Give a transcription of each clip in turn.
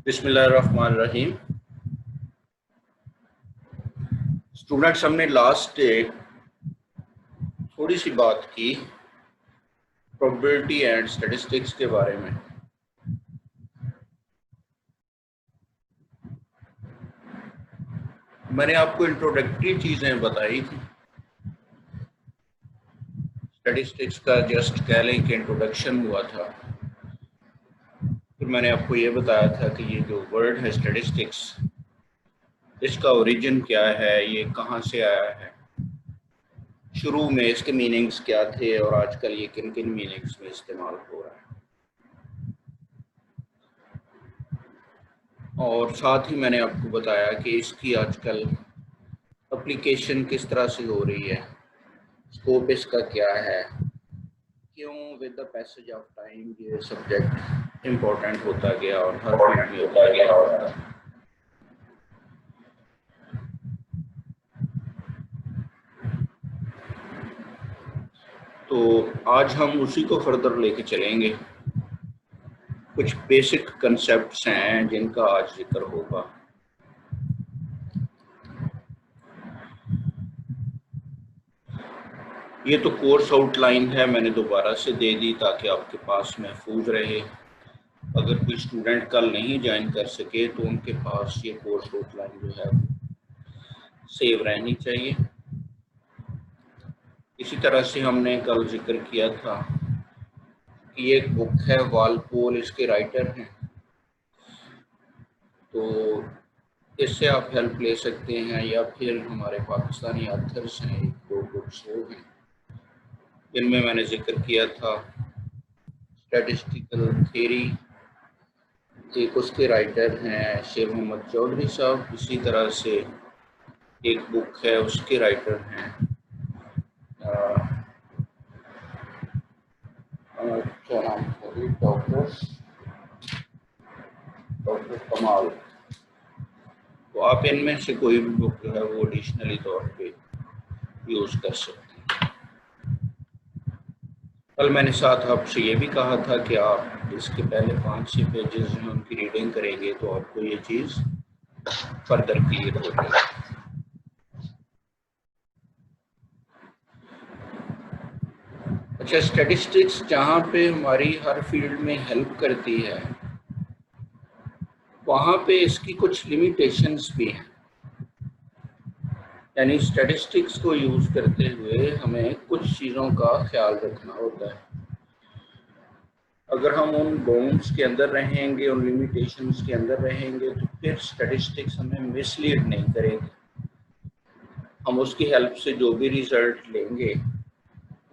बिस्मिल्लाहिर्रहमानिर्रहीम। स्टूडेंट्स, हमने last day थोड़ी सी बात की प्रोबेबिलिटी एंड स्टैटिस्टिक्स के बारे में। मैंने आपको इंट्रोडक्टरी चीज़ें बताई थी। स्टैटिस्टिक्स का जस्ट कह लें कि इंट्रोडक्शन हुआ था। फिर मैंने आपको ये बताया था कि ये जो वर्ड है स्टैटिस्टिक्स, इसका ओरिजिन क्या है, ये कहाँ से आया है, शुरू में इसके मीनिंग्स क्या थे और आजकल ये किन किन मीनिंग्स में इस्तेमाल हो रहा है। और साथ ही मैंने आपको बताया कि इसकी आजकल एप्लीकेशन किस तरह से हो रही है, स्कोप इसका क्या है, क्यों with the passage of time ये सब्जेक्ट इम्पोर्टेंट होता गया और हर फील्ड में होता गया। तो आज हम उसी को फर्दर लेके चलेंगे। कुछ बेसिक कंसेप्ट्स हैं जिनका आज जिक्र होगा। ये तो कोर्स आउटलाइन है, मैंने दोबारा से दे दी ताकि आपके पास महफूज रहे। अगर कोई स्टूडेंट कल नहीं ज्वाइन कर सके तो उनके पास ये कोर्स आउटलाइन जो है सेव रहनी चाहिए। इसी तरह से हमने कल जिक्र किया था कि ये एक बुक है वालपोल, इसके राइटर हैं, तो इससे आप हेल्प ले सकते हैं। या फिर हमारे पाकिस्तानी ऑथर्स हैं, एक दो बुक्स वो हैं जिनमें मैंने जिक्र किया था स्टैटिस्टिकल थ्योरी, एक उसके राइटर हैं शेर मोहम्मद चौधरी साहब। इसी तरह से एक बुक है उसके राइटर हैं क्या नाम है, डॉक्टर कमाल। तो आप इनमें से कोई भी बुक जो है वो एडिशनली तौर पे यूज़ कर सकते हैं। कल मैंने साथ आपसे ये भी कहा था कि आप इसके पहले 5-6 पेजेस हैं उनकी रीडिंग करेंगे तो आपको ये चीज़ फर्दर क्लियर हो जाएगी। अच्छा, स्टैटिस्टिक्स जहाँ पे हमारी हर फील्ड में हेल्प करती है वहाँ पे इसकी कुछ लिमिटेशंस भी हैं। यानी स्टैटिस्टिक्स को यूज़ करते हुए हमें कुछ चीज़ों का ख्याल रखना होता है। अगर हम उन बाउंड्स के अंदर रहेंगे, उन लिमिटेशंस के अंदर रहेंगे तो फिर स्टैटिस्टिक्स हमें मिसलीड नहीं करेगी। हम उसकी हेल्प से जो भी रिजल्ट लेंगे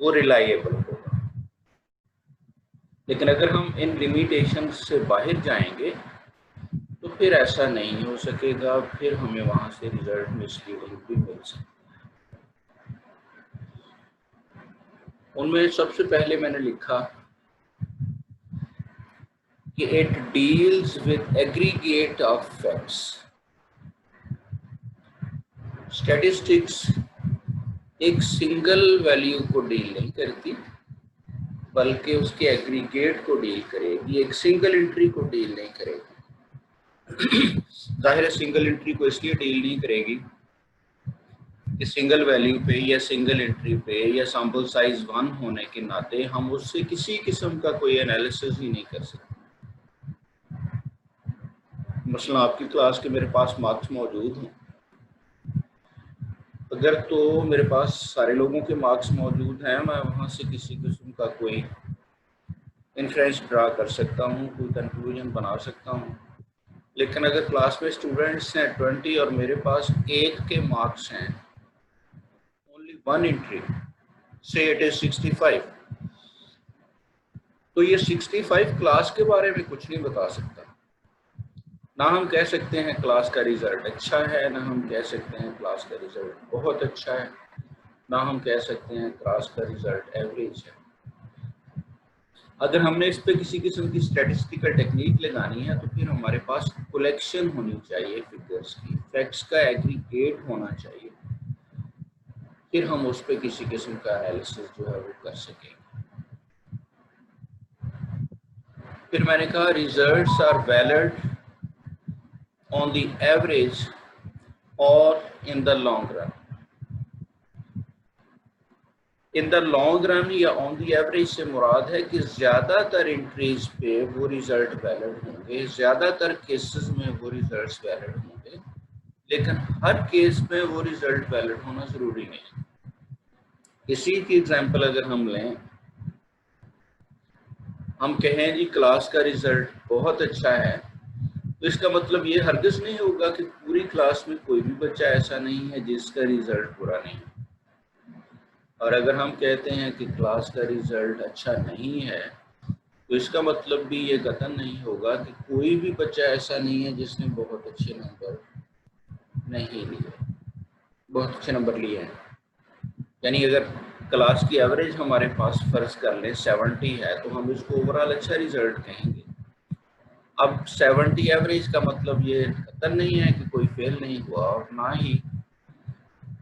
वो रिलायबल होगा। लेकिन अगर हम इन लिमिटेशंस से बाहर जाएंगे तो फिर ऐसा नहीं हो सकेगा, फिर हमें वहाँ से रिजल्ट मिसलीडिंग भी मिल सकता है। उनमें सबसे पहले मैंने लिखा कि it deals with aggregate of facts. Statistics एक सिंगल वैल्यू को डील नहीं करती बल्कि उसके एग्रीगेट को डील करेगी, एक सिंगल एंट्री को डील नहीं करेगी। जाहिर है सिंगल एंट्री को इसलिए डील नहीं करेगी कि सिंगल वैल्यू पे या सिंगल एंट्री पे या सैंपल साइज 1 होने के नाते हम उससे किसी किस्म का कोई एनालिसिस ही नहीं कर सकते। मसलन आपकी क्लास के मेरे पास मार्क्स मौजूद हैं, अगर तो मेरे पास सारे लोगों के मार्क्स मौजूद हैं, मैं वहाँ से किसी किस्म का कोई इन्फ्रेंस ड्रा कर सकता हूँ, कोई कंक्लूजन बना सकता हूँ। लेकिन अगर क्लास में स्टूडेंट्स हैं 20 और मेरे पास 1 के मार्क्स हैं, ओनली 1 एंट्री, से इट इज 65, तो ये 65 क्लास के बारे में कुछ नहीं बता सकता। ना हम कह सकते हैं क्लास का रिजल्ट अच्छा है, ना हम कह सकते हैं क्लास का रिजल्ट बहुत अच्छा है, ना हम कह सकते हैं क्लास का रिजल्ट एवरेज है। अगर हमने इस पे किसी किस्म की स्टैटिस्टिकल टेक्निक लगानी है तो फिर हमारे पास कलेक्शन होनी चाहिए फिगर्स की, फैक्ट्स का एग्रीगेट होना चाहिए, फिर हम उस पे किसी किस्म का एनालिसिस जो है वो कर सकेंगे। फिर मैंने कहा results are valid on the average or in the long run. In the long run या ऑन दी एवरेज से मुराद है कि ज़्यादातर एंट्रीज पे वो रिजल्ट वैलिड होंगे, ज़्यादातर केसेस में वो रिजल्ट्स वैलिड होंगे, लेकिन हर केस में वो रिजल्ट वैलिड होना ज़रूरी नहीं। इसी की एग्जांपल अगर हम लें, हम कहें जी क्लास का रिजल्ट बहुत अच्छा है, तो इसका मतलब ये हरगिज़ नहीं होगा कि पूरी क्लास में कोई भी बच्चा ऐसा नहीं है जिसका रिजल्ट बुरा नहीं है। और अगर हम कहते हैं कि क्लास का रिजल्ट अच्छा नहीं है, तो इसका मतलब भी ये कतई नहीं होगा कि कोई भी बच्चा ऐसा नहीं है जिसने बहुत अच्छे नंबर नहीं लिए, बहुत अच्छे नंबर लिए हैं। यानी अगर क्लास की एवरेज हमारे पास फर्ज कर लें 70 है, तो हम इसको ओवरऑल अच्छा रिजल्ट कहेंगे। अब 70 एवरेज का मतलब ये कतई नहीं है कि कोई फेल नहीं हुआ, और ना ही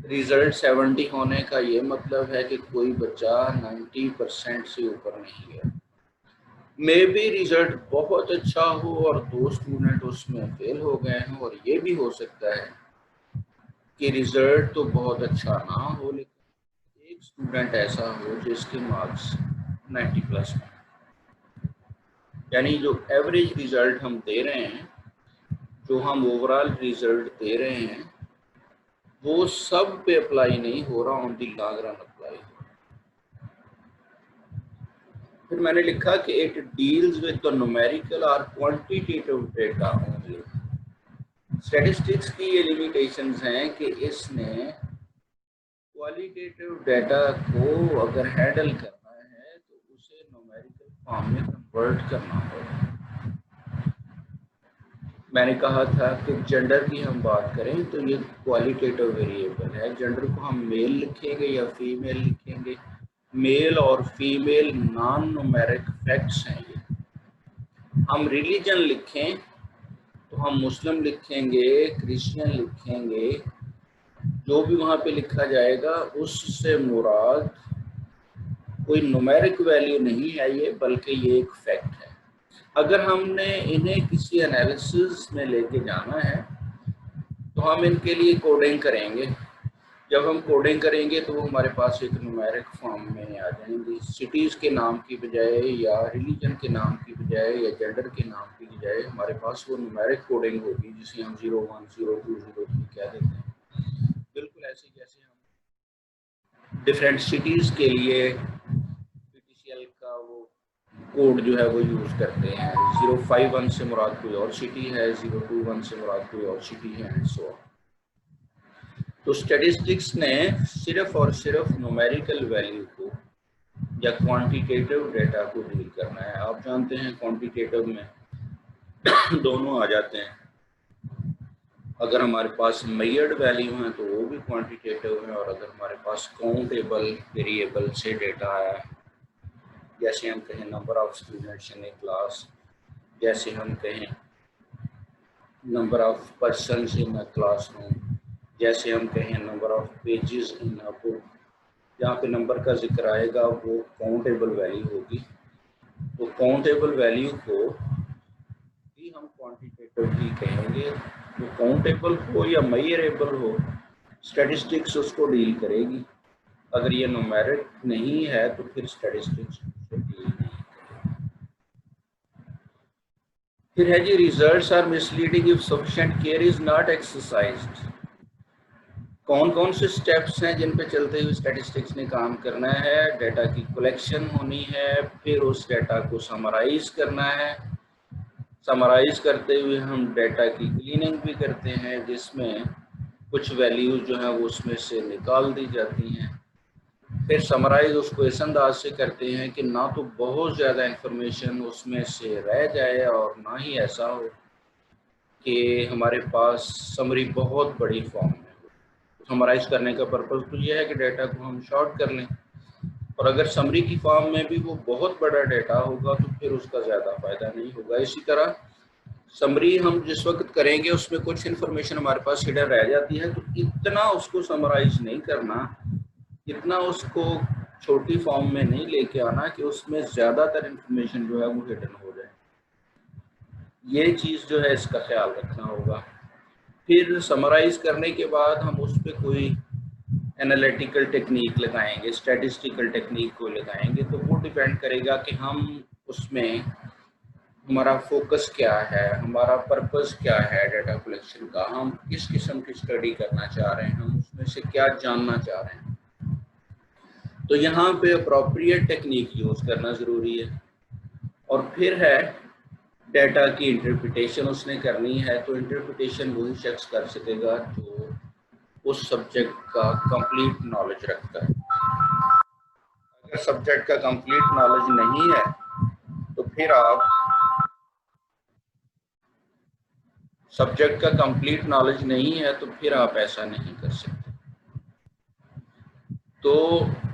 रिजल्ट 70 होने का ये मतलब है कि कोई बच्चा 90% से ऊपर नहीं है। मे बी रिजल्ट बहुत अच्छा हो और 2 स्टूडेंट उसमें फेल हो गए हों, और ये भी हो सकता है कि रिजल्ट तो बहुत अच्छा ना हो लेकिन एक स्टूडेंट ऐसा हो जिसके मार्क्स 90+ में। यानी जो एवरेज रिजल्ट हम दे रहे हैं, जो हम ओवरऑल रिजल्ट दे रहे हैं, वो सब पे अप्लाई नहीं हो रहा, on the long run apply हो रहा। फिर मैंने लिखा कि it deals with the numerical और क्वांटिटेटिव डेटा ओनली। स्टैटिस्टिक्स की ये लिमिटेशंस हैं कि इसने क्वालिटेटिव डाटा को अगर हैंडल करना है तो उसे न्यूमेरिकल फॉर्म में कन्वर्ट करना होगा। मैंने कहा था कि जेंडर की हम बात करें तो ये क्वालिटेटिव वेरिएबल है। जेंडर को हम मेल लिखेंगे या फीमेल लिखेंगे, मेल और फीमेल नॉन न्यूमेरिक फैक्ट्स हैं ये। हम रिलीजन लिखें तो हम मुस्लिम लिखेंगे, क्रिश्चियन लिखेंगे, जो भी वहाँ पे लिखा जाएगा उससे मुराद कोई न्यूमेरिक वैल्यू नहीं है ये, बल्कि ये एक फैक्ट है। अगर हमने इन्हें किसी एनालिसिस में लेके जाना है तो हम इनके लिए कोडिंग करेंगे। जब हम कोडिंग करेंगे तो वो हमारे पास एक न्यूमेरिक फॉर्म में आ जाएंगी। सिटीज़ के नाम की बजाय या रिलीजन के नाम की बजाय या जेंडर के नाम की बजाय हमारे पास वो न्यूमेरिक कोडिंग होगी, जिसे हम 01, 02, 03 कह देते हैं। बिल्कुल ऐसे जैसे हम डिफरेंट सिटीज़ के लिए PTCL का वो कोड जो है वो यूज़ करते हैं। 051 से मुराद कोई और सिटी है, 021 से मुराद कोई और सिटी है, एंड सो ऑन। तो स्टैटिस्टिक्स ने सिर्फ और सिर्फ न्यूमेरिकल वैल्यू को या क्वांटिटेटिव डेटा को डील करना है। आप जानते हैं क्वांटिटेटिव में दोनों आ जाते हैं। अगर हमारे पास मेजर्ड वैल्यू है तो वो भी क्वांटिटेटिव है, और अगर हमारे पास काउंटेबल वेरिएबल से डेटा आया है, जैसे हम कहें number of students in A class, जैसे हम कहें number of persons in a classroom, जैसे हम कहें number of pages in a book, जहाँ पे नंबर का जिक्र आएगा वो काउंटेबल वैल्यू होगी। तो काउंटेबल वैल्यू को भी हम क्वांटिटेटिव ही कहेंगे। वो काउंटेबल हो या मेजरेबल हो, स्टैटिस्टिक्स उसको डील करेगी। अगर ये न्यूमेरिक नहीं है तो फिर स्टैटिस्टिक्स उसको डील नहीं करेगी। फिर है जी, results are misleading if sufficient care is not exercised. कौन कौन से स्टेप्स हैं जिन पे चलते हुए स्टैटिस्टिक्स ने काम करना है? डेटा की कलेक्शन होनी है, फिर उस डेटा को समराइज करना है। समराइज करते हुए हम डेटा की क्लीनिंग भी करते हैं, जिसमें कुछ वैल्यूज जो हैं वो उसमें से निकाल दी जाती हैं। फिर समराइज उसको इस अंदाज से करते हैं कि ना तो बहुत ज़्यादा इंफॉर्मेशन उसमें से रह जाए और ना ही ऐसा हो कि हमारे पास समरी बहुत बड़ी फॉर्म में हो। समराइज करने का पर्पज़ तो ये है कि डेटा को हम शॉर्ट कर लें, और अगर समरी की फॉर्म में भी वो बहुत बड़ा डेटा होगा तो फिर उसका ज़्यादा फ़ायदा नहीं होगा। इसी तरह समरी हम जिस वक्त करेंगे उसमें कुछ इन्फॉर्मेशन हमारे पास हिडन रह जाती है, तो इतना उसको समराइज नहीं करना, इतना उसको छोटी फॉर्म में नहीं लेके आना कि उसमें ज़्यादातर इन्फॉर्मेशन जो है वो हिडन हो जाए। ये चीज़ जो है इसका ख्याल रखना होगा। फिर समराइज करने के बाद हम उस पर कोई एनालिटिकल टेक्निक लगाएंगे, स्टैटिस्टिकल टेक्निक को लगाएंगे, तो वो डिपेंड करेगा कि हम उसमें हमारा फोकस क्या है, हमारा पर्पस क्या है डाटा कलेक्शन का, हम किस किस्म की स्टडी करना चाह रहे हैं, हम उसमें से क्या जानना चाह रहे हैं। तो यहाँ पे अप्रोप्रिएट टेक्निक यूज़ करना ज़रूरी है। और फिर है डाटा की इंटरप्रिटेशन उसने करनी है, तो इंटरप्रिटेशन वही शख्स कर सकेगा जो उस सब्जेक्ट का कंप्लीट नॉलेज रखता है। अगर सब्जेक्ट का कंप्लीट नॉलेज नहीं है तो फिर आप ऐसा नहीं कर सकते। तो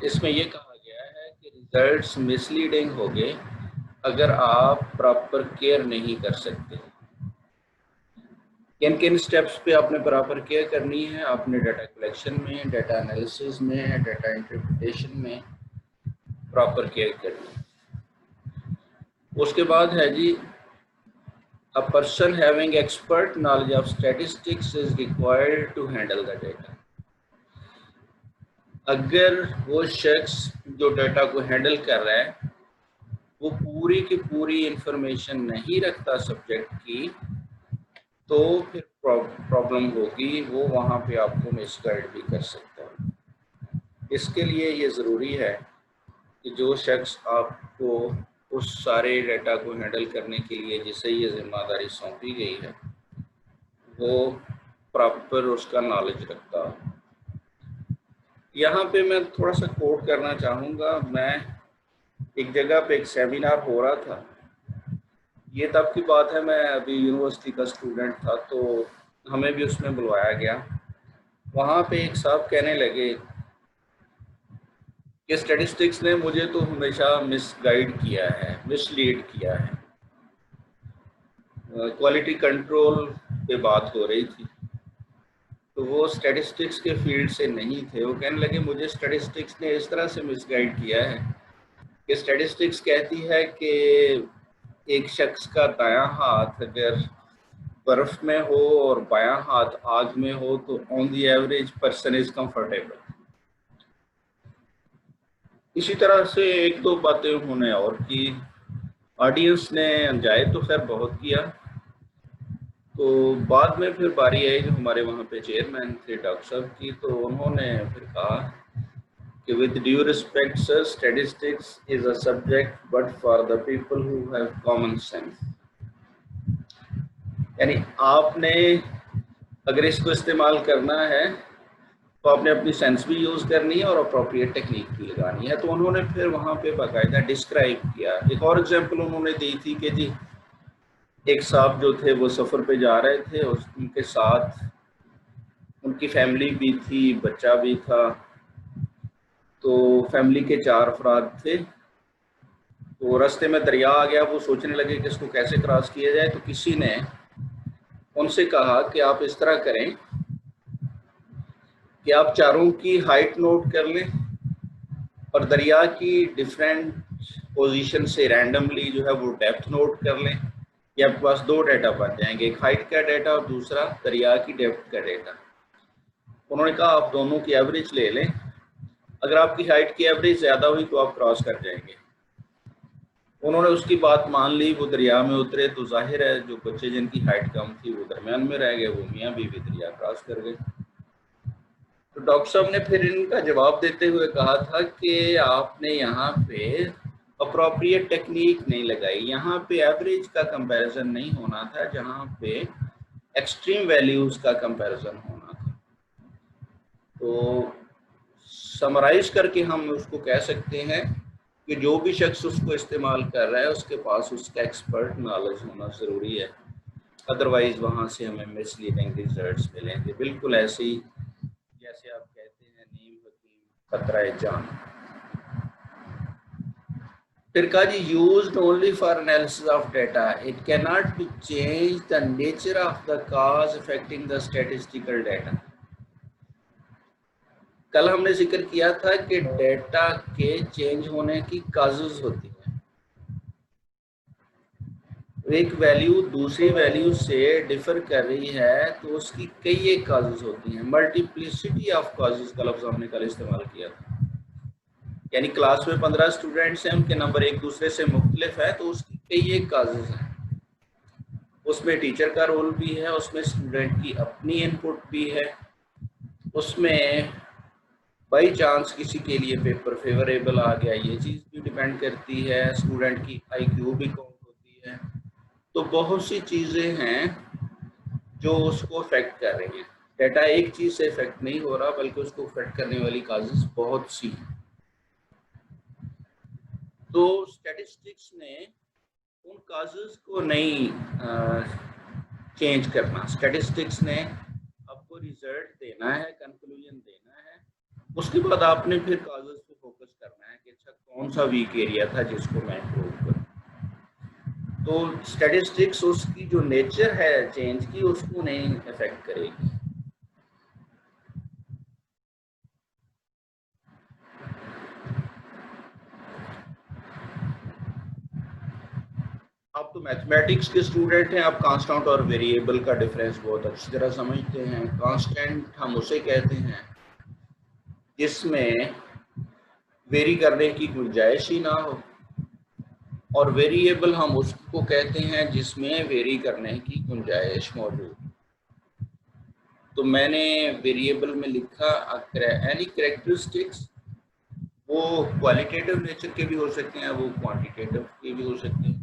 इसमें यह कहा गया है कि रिजल्ट्स मिसलीडिंग होंगे अगर आप प्रॉपर केयर नहीं कर सकते। किन किन स्टेप्स पे आपने प्रॉपर केयर करनी है? आपने डाटा कलेक्शन में, डाटा एनालिसिस में, डाटा इंटरप्रिटेशन में प्रॉपर केयर करनी है। उसके बाद है जी, a person having expert knowledge of statistics is required to handle the data। अगर वो शख्स जो डाटा को हैंडल कर रहा है वो पूरी की पूरी इंफॉर्मेशन नहीं रखता सब्जेक्ट की, तो फिर प्रॉब्लम होगी, वो वहाँ पे आपको मिसगाइड भी कर सकता है। इसके लिए ये ज़रूरी है कि जो शख्स आपको उस सारे डाटा को हैंडल करने के लिए जिसे ये जिम्मेदारी सौंपी गई है वो प्रॉपर उसका नॉलेज रखता है। यहाँ पे मैं थोड़ा सा कोट करना चाहूँगा। मैं एक जगह पे एक सेमिनार हो रहा था, ये तब की बात है, मैं अभी यूनिवर्सिटी का स्टूडेंट था, तो हमें भी उसमें बुलवाया गया। वहाँ पे एक साहब कहने लगे कि स्टैटिस्टिक्स ने मुझे तो हमेशा मिसगाइड किया है, मिसलीड किया है। क्वालिटी कंट्रोल पे बात हो रही थी, तो वो स्टैटिस्टिक्स के फील्ड से नहीं थे। वो कहने लगे मुझे स्टैटिस्टिक्स ने इस तरह से मिसगाइड किया है कि स्टैटिस्टिक्स कहती है कि एक शख्स का दायां हाथ अगर बर्फ में हो और बायां हाथ आग में हो तो on the average person is comfortable. इसी तरह से एक दो बातें उन्होंने और की। ऑडियंस ने एंजॉय तो खैर बहुत किया। तो बाद में फिर बारी आई जो हमारे वहाँ पे चेयरमैन थे डॉक्टर साहब की, तो उन्होंने फिर कहा कि with due respect sir, statistics is a subject but for the people who have common sense. यानी आपने अगर इसको इस्तेमाल करना है तो आपने अपनी सेंस भी यूज़ करनी है और अप्रोप्रिएट टेक्निक भी लगानी है। तो उन्होंने फिर वहाँ पे बाकायदा डिस्क्राइब किया। एक और एग्जांपल उन्होंने दी थी कि जी एक साहब जो थे वो सफ़र पे जा रहे थे और उनके साथ उनकी फैमिली भी थी, बच्चा भी था, तो फैमिली के 4 अफराद थे। तो रास्ते में दरिया आ गया, वो सोचने लगे कि इसको कैसे क्रॉस किया जाए। तो किसी ने उनसे कहा कि आप इस तरह करें कि आप चारों की हाइट नोट कर लें और दरिया की डिफरेंट पोजीशन से रैंडमली जो है वो डेप्थ नोट कर लें। ये आपके पास 2 डाटा बन जाएंगे, एक हाइट का डाटा और दूसरा दरिया की डेप्थ का डाटा। उन्होंने कहा आप दोनों की एवरेज ले लें, अगर आपकी हाइट की एवरेज ज़्यादा हुई तो आप क्रॉस कर जाएंगे। उन्होंने उसकी बात मान ली, वो दरिया में उतरे तो जाहिर है जो बच्चे जिनकी हाइट कम थी वो दरमियान में रह गए, वो मियाँ बीवी दरिया क्रॉस कर गए। तो डॉक्टर साहब ने फिर इनका जवाब देते हुए कहा था कि आपने यहाँ पे अप्रोप्रिएट टेक्निक नहीं लगाई, यहाँ पे एवरेज का कंपैरिजन नहीं होना था, जहाँ पे एक्सट्रीम वैल्यूज का कंपैरिजन होना था। तो समराइज करके हम उसको कह सकते हैं कि जो भी शख्स उसको इस्तेमाल कर रहा है उसके पास उसका एक्सपर्ट नॉलेज होना ज़रूरी है, अदरवाइज वहाँ से हमें मिसलीडिंग रिजल्ट्स मिलेंगे। बिल्कुल ऐसे ही जैसे आप कहते हैं नीम हकीम खतरा जान। फिर कहा जी used only for analysis of data, it can not be change the nature of the cause affecting the statistical data. कल हमने जिक्र किया था कि डेटा के चेंज होने की काजेज होती हैं। एक वैल्यू दूसरी वैल्यू से डिफर कर रही है तो उसकी कई एक काजेस होती हैं। मल्टीप्लिसिटी ऑफ काजेस का लफ्ज हमने कल इस्तेमाल किया था, यानी क्लास में 15 स्टूडेंट्स हैं, उनके नंबर एक दूसरे से मुख्तलिफ है तो उसकी कई एक काजेस हैं। उसमें टीचर का रोल भी है, उसमें स्टूडेंट की अपनी इनपुट भी है, उसमें बाई चांस किसी के लिए पेपर फेवरेबल आ गया, ये चीज़ भी डिपेंड करती है, स्टूडेंट की IQ भी काउंट होती है। तो बहुत सी चीज़ें हैं जो उसको अफेक्ट कर रही हैं। डाटा एक चीज़ से इफेक्ट नहीं हो रहा बल्कि उसको अफेक्ट करने वाली काजेस बहुत सी हैं। तो स्टैटिस्टिक्स ने उन काजेस को नहीं चेंज करना। स्टैटिस्टिक्स ने आपको रिजल्ट देना है, कंक्लूजन देना है, उसके बाद आपने फिर काजेस पे फोकस करना है कि अच्छा कौन सा वीक एरिया था जिसको मैं इम्प्रूव करूँ। तो स्टैटिस्टिक्स उसकी जो नेचर है चेंज की उसको नहीं अफेक्ट करेगी। आप तो मैथमेटिक्स के स्टूडेंट हैं, आप कांस्टेंट और वेरिएबल का डिफरेंस बहुत अच्छी तरह समझते हैं। कांस्टेंट हम उसे कहते हैं जिसमें वेरी करने की गुंजाइश ही ना हो, और वेरिएबल हम उसको कहते हैं जिसमें वेरी करने की गुंजाइश मौजूद। तो मैंने वेरिएबल में लिखा एनी कैरेक्टरिस्टिक्स, वो क्वालिटेटिव नेचर के भी हो सकते हैं, वो क्वांटिटेटिव के भी हो सकते हैं,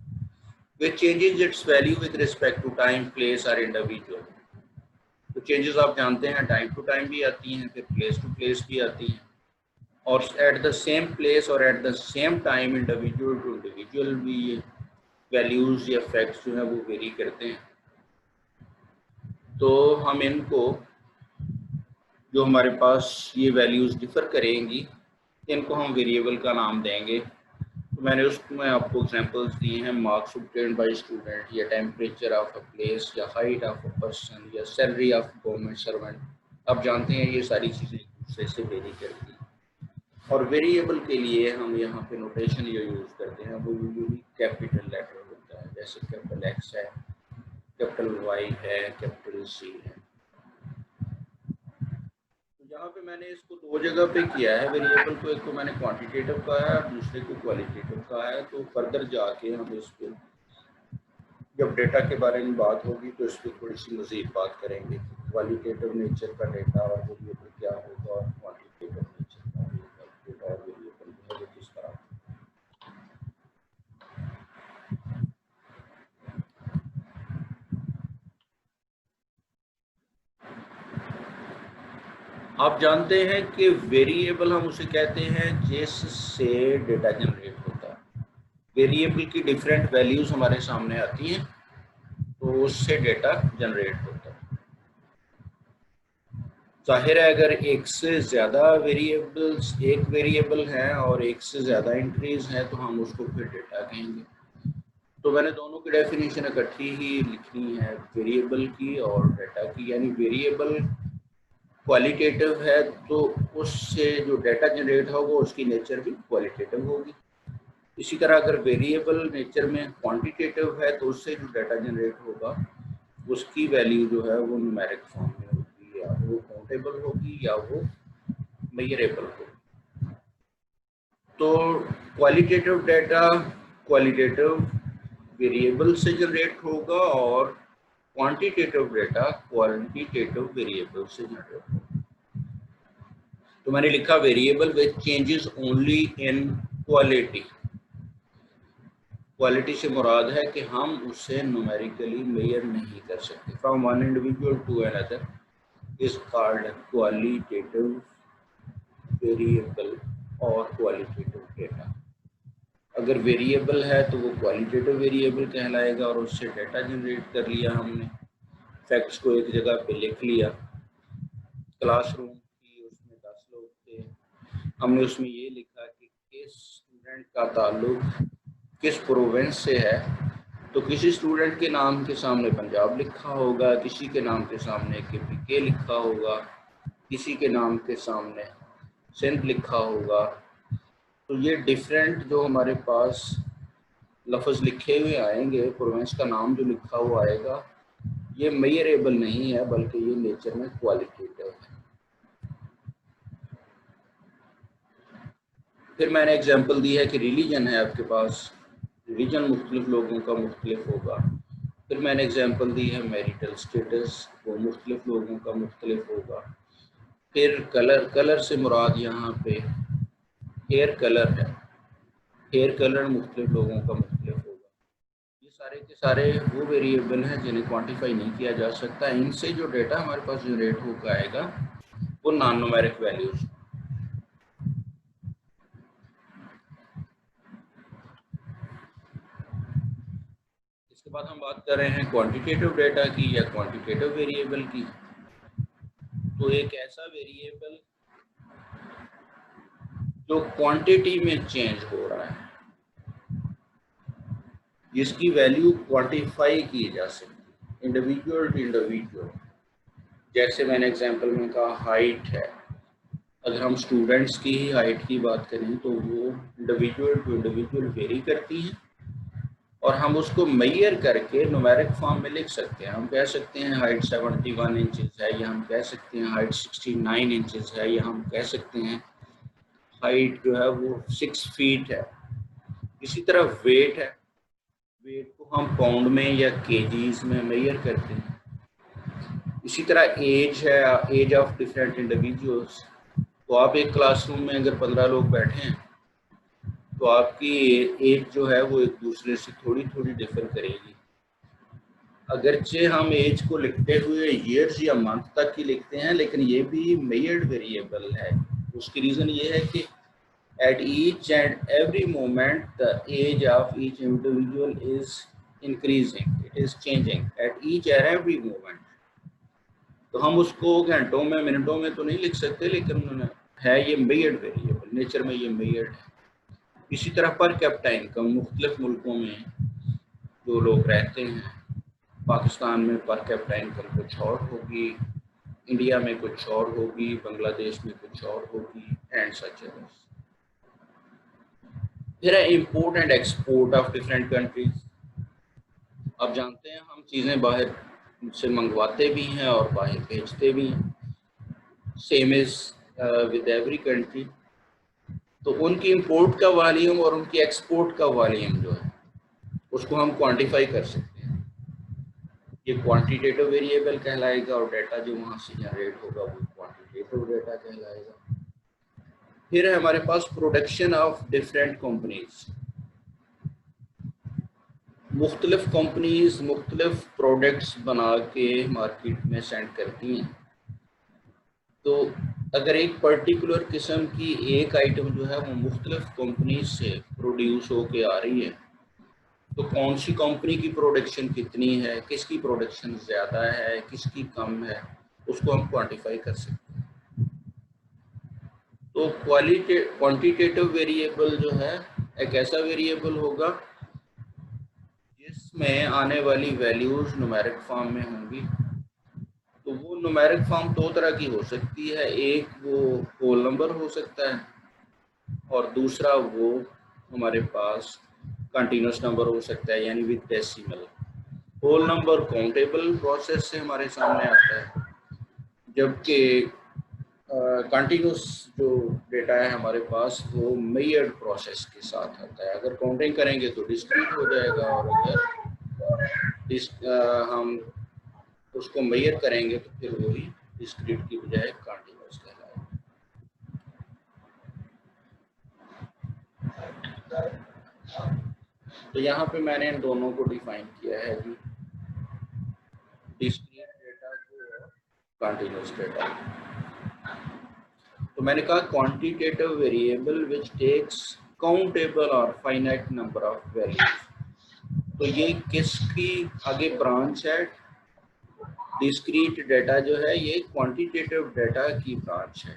which changes its value with respect to time, place or individual। तो चेंजेस आप जानते हैं टाइम टू टाइम भी आती हैं, फिर प्लेस टू प्लेस भी आती हैं, और एट द सेम प्लेस और at the same time individual to individual भी ये वैल्यूज़ या फैक्ट्स जो है वो वेरी करते हैं। तो हम इनको, जो हमारे पास ये वैल्यूज़ डिफ़र करेंगी, इनको हम वेरिएबल का नाम देंगे। तो मैंने उसमें आपको एग्जांपल्स दिए हैं, मार्क्स ऑब्टेन्ड बाय स्टूडेंट, या टेम्परेचर ऑफ अ प्लेस, या हाइट ऑफ अ पर्सन, या सैलरी ऑफ गवर्नमेंट सर्वेंट। आप जानते हैं ये सारी चीज़ें एक दूसरे से वेरी करती हैं। और वेरिएबल के लिए हम यहाँ पे नोटेशन ये यूज़ करते हैं, वो यूजुअली कैपिटल लेटर होता है, जैसे कैपिटल X है, कैपिटल Y है, कैपिटल C है। यहाँ पे मैंने इसको दो जगह पे किया है वेरिएबल को, एक को मैंने क्वांटिटेटिव कहा है और दूसरे को क्वालिटेटिव कहा है। तो फर्दर जाके हम इस पे जब डेटा के बारे में बात होगी तो इस पर थोड़ी सी मज़ीद बात करेंगे, क्वालिटेटिव नेचर का डेटा और वेरिएबल क्या होगा, और क्वांटिटेटिव नेचर का डेटा और वेरिएबल जो है वो किस तरह। आप जानते हैं कि वेरिएबल हम उसे कहते हैं जिससे डेटा जनरेट होता है। वेरिएबल की डिफरेंट वैल्यूज़ हमारे सामने आती हैं तो उससे डेटा जनरेट होता है। जाहिर है अगर एक से ज़्यादा वेरिएबल्स, एक वेरिएबल है और एक से ज़्यादा एंट्रीज हैं तो हम उसको फिर डेटा कहेंगे। तो मैंने दोनों की डेफिनेशन इकट्ठी ही लिखनी है, वेरिएबल की और डेटा की। यानी वेरिएबल क्वालिटेटिव है तो उससे जो डेटा जनरेट होगा उसकी नेचर भी क्वालिटेटिव होगी। इसी तरह अगर वेरिएबल नेचर में क्वांटिटेटिव है तो उससे जो डाटा जनरेट होगा उसकी वैल्यू जो है वो न्यूमेरिक फॉर्म में होगी, या वो काउंटेबल होगी या वो मेजरेबल होगी। तो क्वालिटेटिव डाटा क्वालिटेटिव वेरिएबल से जनरेट होगा और क्वांटिटेटिव डाटा क्वांटिटेटिव वेरिएबल से जनरेट होगा। तो मैंने लिखा variable which changes only in quality. Quality से मुराद है कि हम उससे न्यूमेरिकली मेजर नहीं कर सकते। From one individual to another is called qualitative variable और क्वालिटेटिव डेटा। अगर वेरिएबल है तो वो क्वालिटेटिव वेरिएबल कहलाएगा और उससे डेटा जनरेट कर लिया हमने, फैक्ट्स को एक जगह पे लिख लिया। क्लासरूम की उसमें 10 लोग थे, हमने उसमें ये लिखा कि किस स्टूडेंट का ताल्लुक किस प्रोविंस से है, तो किसी स्टूडेंट के नाम के सामने पंजाब लिखा होगा, किसी के नाम के सामने KPK लिखा होगा, किसी के नाम के सामने सिंध लिखा होगा। तो ये डिफरेंट जो हमारे पास लफ्ज़ लिखे हुए आएंगे, प्रोविंस का नाम जो लिखा हुआ आएगा, ये मेजरेबल नहीं है बल्कि ये नेचर में क्वालिटेटिव है। फिर मैंने एग्जांपल दी है कि रिलीजन है आपके पास, रिलीजन मुख्तलिफ लोगों का मुख्तलिफ होगा। फिर मैंने एग्जांपल दी है मैरिटल स्टेटस, वो मुख्तलिफ लोगों का मुख्तलिफ होगा। फिर कलर, कलर से मुराद यहाँ पे हेयर कलर है, हेयर कलर मुख्तलिफ लोगों का मुख्तलिफ होगा। ये सारे के सारे वो वेरिएबल हैं जिन्हें क्वांटिफाई नहीं किया जा सकता। इनसे जो डेटा हमारे पास जनरेट होकर आएगा वो नॉन न्यूमेरिक वैल्यूज। इसके बाद हम बात कर रहे हैं क्वांटिटेटिव डेटा की या क्वांटिटेटिव वेरिएबल की। तो एक ऐसा वेरिएबल जो क्वांटिटी में चेंज हो रहा है, जिसकी वैल्यू क्वांटिफाई की जा सकती है इंडिविजुअल टू इंडिविजुअल। जैसे मैंने एग्जांपल में कहा हाइट है, अगर हम स्टूडेंट्स की ही हाइट की बात करें तो वो इंडिविजुअल टू इंडिविजुअल वेरी करती है और हम उसको मेजर करके न्यूमेरिक फॉर्म में लिख सकते हैं। हम कह सकते हैं हाइट 71 इंचेस है, या हम कह सकते हैं हाइट 69 इंचेस है, या हम कह सकते हैं हाइट जो है वो 6 फीट है। इसी तरह वेट है, वेट को हम पाउंड में या केजीज में मेजर करते हैं। इसी तरह एज है, एज ऑफ डिफरेंट इंडिविजुअल्स। तो आप एक क्लासरूम में अगर 15 लोग बैठे हैं तो आपकी एज जो है वो एक दूसरे से थोड़ी थोड़ी डिफर करेगी। अगरचे हम एज को लिखते हुए ईयर्स या मंथ तक ही लिखते हैं, लेकिन ये भी मेजर्ड वेरिएबल है। उसकी रीज़न ये है कि at each and every moment the age of each individual is increasing, it is changing at each and every moment। तो हम उसको घंटों में मिनटों में तो नहीं लिख सकते, लेकिन है ये मेजर्ड वेरिएबल, नेचर में ये मेजर्ड है। इसी तरह पर कैपिटा इनकम मुख्तलिफ मुल्कों में जो लोग रहते हैं, पाकिस्तान में पर कैपिटा इनकम कुछ और होगी, इंडिया में कुछ और होगी, बांग्लादेश में कुछ और होगी, एंड सच अदर्स। फिर है import and export of different countries. आप जानते हैं हम चीज़ें बाहर से मंगवाते भी हैं और बाहर भेजते भी हैं, same is with every country. तो उनकी इंपोर्ट का वॉल्यूम और उनकी एक्सपोर्ट का वॉल्यूम जो है उसको हम क्वांटिफाई कर सकते हैं। ये क्वांटिटेटिव वेरिएबल कहलाएगा और डेटा जो वहाँ से जनरेट होगा वो क्वांटिटेटिव डेटा कहलाएगा। फिर है हमारे पास प्रोडक्शन ऑफ डिफरेंट कंपनीज। मुख्तलिफ कंपनीज मुख्तलिफ प्रोडक्ट्स बना के मार्केट में सेंड करती हैं। तो अगर एक पर्टिकुलर किस्म की एक आइटम जो है वो मुख्तलिफ कंपनीज से प्रोड्यूस होके आ रही है, तो कौन सी कंपनी की प्रोडक्शन कितनी है, किसकी प्रोडक्शन ज़्यादा है, किसकी कम है, उसको हम क्वांटिफाई कर सकते हैं। तो क्वांटिटेटिव वेरिएबल जो है एक ऐसा वेरिएबल होगा जिसमें आने वाली वैल्यूज न्यूमेरिक फॉर्म में होंगी। तो वो न्यूमेरिक फॉर्म दो तरह की हो सकती है, एक वो होल नंबर हो सकता है और दूसरा वो हमारे पास कंटिन्यूस नंबर हो सकता है, यानी with decimal. Whole number countable process से हमारे सामने आता है, जबकि कंटिन्यूस जो डेटा है हमारे पास वो मेजर्ड प्रोसेस के साथ आता है। अगर काउंटिंग करेंगे तो डिस्क्रीट हो जाएगा, और अगर हम उसको मेजर करेंगे तो फिर वही डिस्क्रीट की बजाय कंटिन्यूस कहलाएगा। तो यहाँ पे मैंने इन दोनों को डिफाइन किया है कि डिस्क्रीट डेटा को और कंटिन्यूस डेटा। तो मैंने कहा quantitative variable which takes countable और फाइनाइट नंबर ऑफ वैल्यूज। तो ये किसकी आगे ब्रांच है? डिस्क्रीट डेटा जो है ये क्वांटिटेटिव डेटा की ब्रांच है।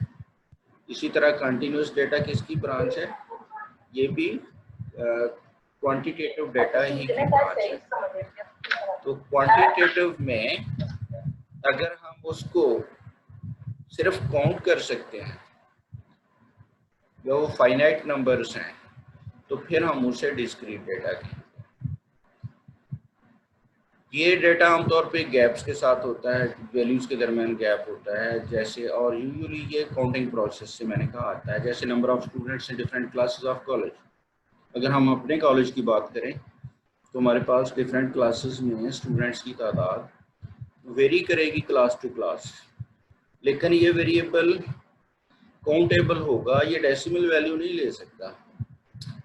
इसी तरह कंटिन्यूस डेटा किसकी ब्रांच है? ये भी क्वांटिटेटिव डेटा ही की ब्रांच है। तो क्वांटिटेटिव में अगर हम उसको सिर्फ काउंट कर सकते हैं या वो फाइनाइट नंबर्स हैं तो फिर हम उसे डिस्क्रीट डेटा कहते हैं। ये डेटा आमतौर पे गैप्स के साथ होता है, वैल्यूज़ के दरमियान गैप होता है जैसे, और यूजुअली ये काउंटिंग प्रोसेस से मैंने कहा आता है, जैसे number of students in different classes of college. अगर हम अपने कॉलेज की बात करें तो हमारे पास डिफरेंट क्लासेस में स्टूडेंट्स की तादाद वेरी करेगी क्लास टू क्लास, लेकिन ये वेरिएबल काउंटेबल होगा, ये डेसिमल वैल्यू नहीं ले सकता।